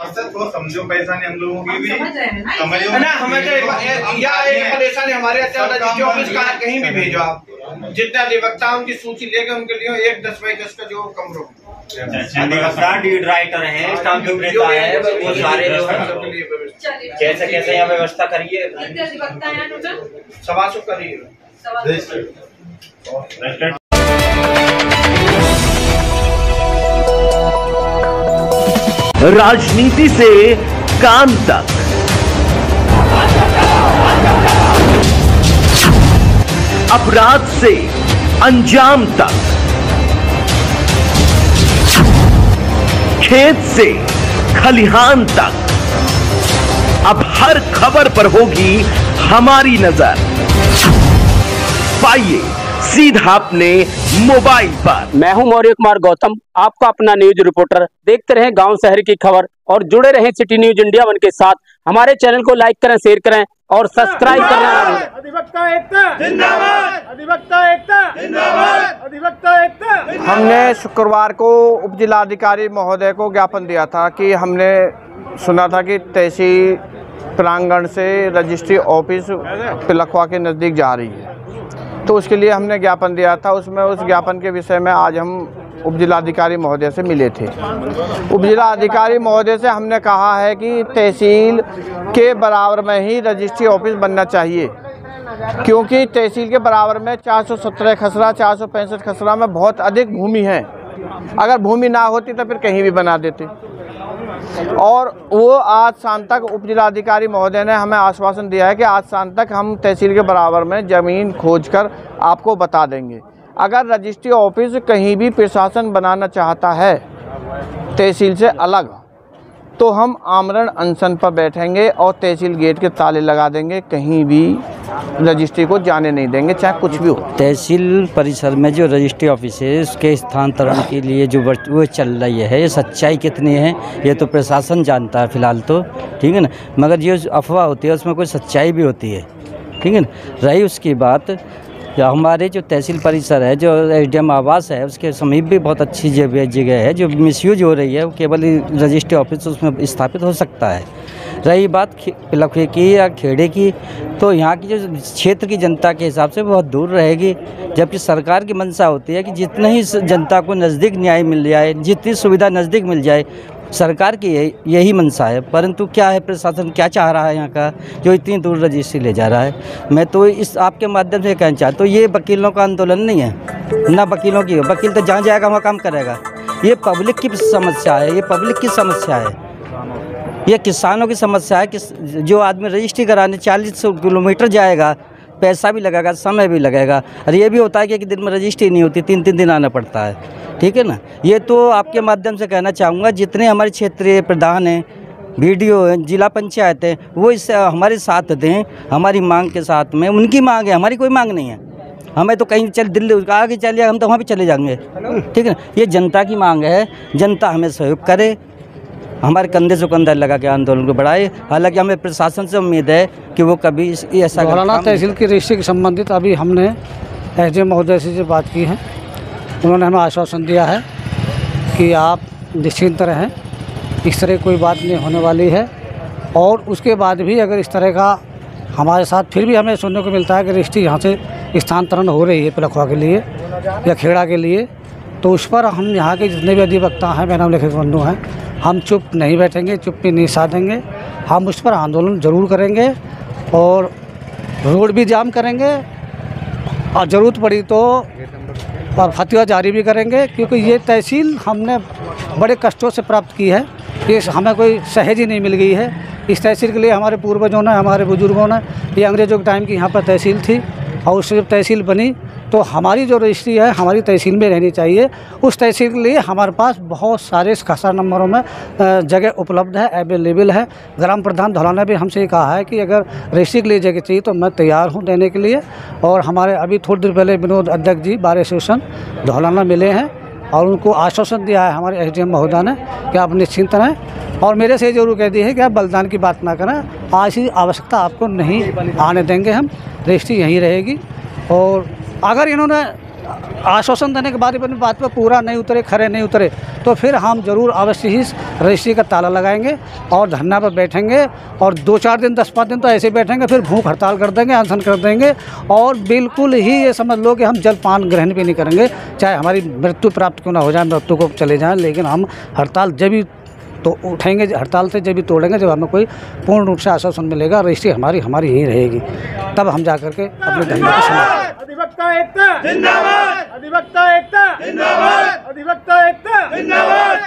तो समझो परेशानी हम लोगों की भी समझो ना, हमें एक परेशानी हमारे रजिस्ट्री ऑफिस का कहीं भी भेजो आप, जितने अधिवक्ता उनकी सूची लेके उनके लिए एक 10x10 का जो कमरों अधिवक्ता डीड राइटर है, स्टाम्प विक्रेता है, वो सारे जो है कैसे कैसे यहाँ व्यवस्था करिए। सवा सौ करिए। राजनीति से काम तक, अपराध से अंजाम तक, खेत से खलिहान तक, अब हर खबर पर होगी हमारी नजर। पाइए सीधा अपने मोबाइल पर। मैं हूं मौर्य कुमार गौतम, आपका अपना न्यूज रिपोर्टर। देखते रहें गांव शहर की खबर और जुड़े रहें सिटी न्यूज इंडिया वन के साथ। हमारे चैनल को लाइक करें, शेयर करें और सब्सक्राइब करें। अधिवक्ता एकता जिंदाबाद, अधिवक्ता एकता जिंदाबाद, अधिवक्ता एकता। हमने शुक्रवार को उप जिलाधिकारी महोदय को ज्ञापन दिया था कि हमने सुना था कि तहसील प्रांगण से रजिस्ट्री ऑफिस पिलखवा के नज़दीक जा रही है, तो उसके लिए हमने ज्ञापन दिया था। उसमें उस ज्ञापन के विषय में आज हम उप जिलाधिकारी महोदय से मिले थे। उप जिलाधिकारी महोदय से हमने कहा है कि तहसील के बराबर में ही रजिस्ट्री ऑफिस बनना चाहिए, क्योंकि तहसील के बराबर में 417 खसरा 465 खसरा में बहुत अधिक भूमि है। अगर भूमि ना होती तो फिर कहीं भी बना देते। और वो आज शाम तक उप जिलाधिकारी महोदय ने हमें आश्वासन दिया है कि आज शाम तक हम तहसील के बराबर में ज़मीन खोजकर आपको बता देंगे। अगर रजिस्ट्री ऑफिस कहीं भी प्रशासन बनाना चाहता है तहसील से अलग, तो हम आमरण अनशन पर बैठेंगे और तहसील गेट के ताले लगा देंगे, कहीं भी रजिस्ट्री को जाने नहीं देंगे, चाहे कुछ भी हो। तहसील परिसर में जो रजिस्ट्री ऑफिस है उसके स्थानांतरण के लिए जो वो चल रही है, ये सच्चाई कितनी है ये तो प्रशासन जानता है फिलहाल तो, ठीक है ना। मगर जो अफवाह होती है उसमें कोई सच्चाई भी होती है, ठीक है ना। रही उसकी बात, हमारे जो तहसील परिसर है, जो एसडीएम आवास है, उसके समीप भी बहुत अच्छी जगह है जो मिसयूज हो रही है। वो केवल रजिस्ट्री ऑफिस उसमें स्थापित हो सकता है। रही बात पिलखवे की या खेड़े की, तो यहाँ की जो क्षेत्र की जनता के हिसाब से बहुत दूर रहेगी, जबकि सरकार की मंशा होती है कि जितने ही जनता को नज़दीक न्याय मिल जाए, जितनी सुविधा नज़दीक मिल जाए, सरकार की यही मंशा है। परंतु क्या है, प्रशासन क्या चाह रहा है यहाँ का, जो इतनी दूर रजिस्ट्री ले जा रहा है। मैं तो इस आपके माध्यम से कहना चाहता हूँ, ये वकीलों का आंदोलन नहीं है, ना वकीलों की। वकील तो जहाँ जाएगा वहाँ काम करेगा। ये पब्लिक की समस्या है, ये पब्लिक की समस्या है, ये किसानों की समस्या है कि जो आदमी रजिस्ट्री कराने 40 किलोमीटर जाएगा, पैसा भी लगेगा, समय भी लगेगा। और ये भी होता है कि एक दिन में रजिस्ट्री नहीं होती, 3-3 दिन आना पड़ता है, ठीक है ना। ये तो आपके माध्यम से कहना चाहूँगा, जितने हमारे क्षेत्रीय प्रधान हैं, बीडीओ हैं, जिला पंचायत है, वो इससे हमारे साथ दें, हमारी मांग के साथ में। उनकी मांग है, हमारी कोई मांग नहीं है। हमें तो कहीं चल दिल्ली आगे चलिए, हम तो वहाँ भी चले जाएंगे, ठीक है ना। ये जनता की मांग है, जनता हमें सहयोग करे, हमारे कंधे से कंधा लगा के आंदोलन को बढ़ाए। हालांकि हमें प्रशासन से उम्मीद है कि वो कभी ऐसा तहसील की रजिस्ट्री से संबंधित अभी हमने एसडीएम महोदय से जो बात की है, उन्होंने हमें आश्वासन दिया है कि आप निश्चिंत रहें, इस तरह कोई बात नहीं होने वाली है। और उसके बाद भी अगर इस तरह का हमारे साथ फिर भी हमें सुनने को मिलता है कि रजिस्ट्री यहाँ से स्थानांतरण हो रही है पिलखवा के लिए या खेड़ा के लिए, तो उस पर हम यहाँ के जितने भी अधिवक्ता हैं, मेरा लिखित बंधु हैं, हम चुप नहीं बैठेंगे, चुप्पी नहीं साधेंगे। हम उस पर आंदोलन ज़रूर करेंगे और रोड भी जाम करेंगे और ज़रूरत पड़ी तो और फतवा जारी भी करेंगे, क्योंकि ये तहसील हमने बड़े कष्टों से प्राप्त की है। ये हमें कोई सहज ही नहीं मिल गई है। इस तहसील के लिए हमारे पूर्वजों ने, हमारे बुजुर्गों ने, ये अंग्रेज़ों के टाइम की यहाँ पर तहसील थी और उससे जब तहसील बनी तो हमारी जो रजिस्ट्री है हमारी तहसील में रहनी चाहिए। उस तहसील के लिए हमारे पास बहुत सारे खसरा नंबरों में जगह उपलब्ध है, अवेलेबल है। ग्राम प्रधान धौलाना ने भी हमसे कहा है कि अगर रजिस्ट्री के लिए जगह चाहिए तो मैं तैयार हूँ देने के लिए। और हमारे अभी थोड़ी देर पहले विनोद अध्यक्ष जी बार एसोसिएशन धौलाना मिले हैं और उनको आश्वासन दिया है हमारे एसडीएम महोदय ने कि आप निश्चिंत रहें। और मेरे से जरूर कह दी है कि आप बलिदान की बात ना करें, आज ही आवश्यकता आपको नहीं आने देंगे, हम रजिस्ट्री यहीं रहेगी। और अगर इन्होंने आश्वासन देने के बाद अपनी बात पर पूरा नहीं उतरे, खरे नहीं उतरे, तो फिर हम जरूर अवश्य ही रजिस्ट्री का ताला लगाएंगे और धरना पर बैठेंगे और 2-4 दिन 10-5 दिन तो ऐसे बैठेंगे, फिर भूख हड़ताल कर देंगे, अनशन कर देंगे और बिल्कुल ही ये समझ लो कि हम जलपान ग्रहण भी नहीं करेंगे, चाहे हमारी मृत्यु प्राप्त क्यों ना हो जाए, मृत्यु को चले जाएँ, लेकिन हम हड़ताल जब भी तो उठेंगे, हड़ताल से जब भी तोड़ेंगे जब हमें कोई पूर्ण रूप से आश्वासन मिलेगा, रजिस्ट्री हमारी ही रहेगी, तब हम जा करके अपने धंधे को समाप्त। अधिवक्ता एकता जिंदाबाद, अधिवक्ता एकता जिंदाबाद, अधिवक्ता एकता जिंदाबाद।